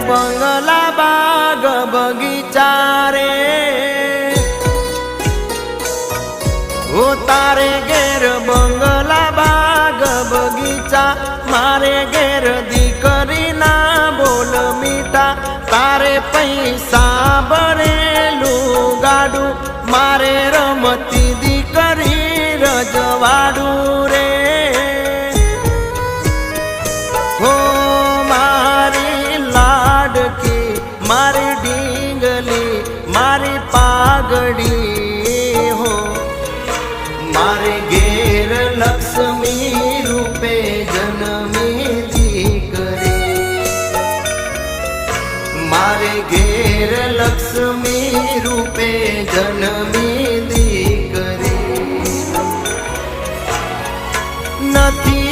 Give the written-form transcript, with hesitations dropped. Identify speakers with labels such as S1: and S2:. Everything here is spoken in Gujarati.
S1: બંગલા બાગ બગીચા રે ઓ તારે ઘેર બંગલા બાગ બગીચા મારે ઘેર દીકરીના બોલ મીઠા તારે પૈસા ભરેલું ગાડું મારે રમતી દીકરી રજવાડું રે હો મારી લાડકી મારી ડીંગલી મારી પાઘડી હો મારે ઘેર લક્ષ્મી રૂપે જન્મી દીકરી મારે ઘેર લક્ષ્મી રૂપે જન્મી દીકરી નથી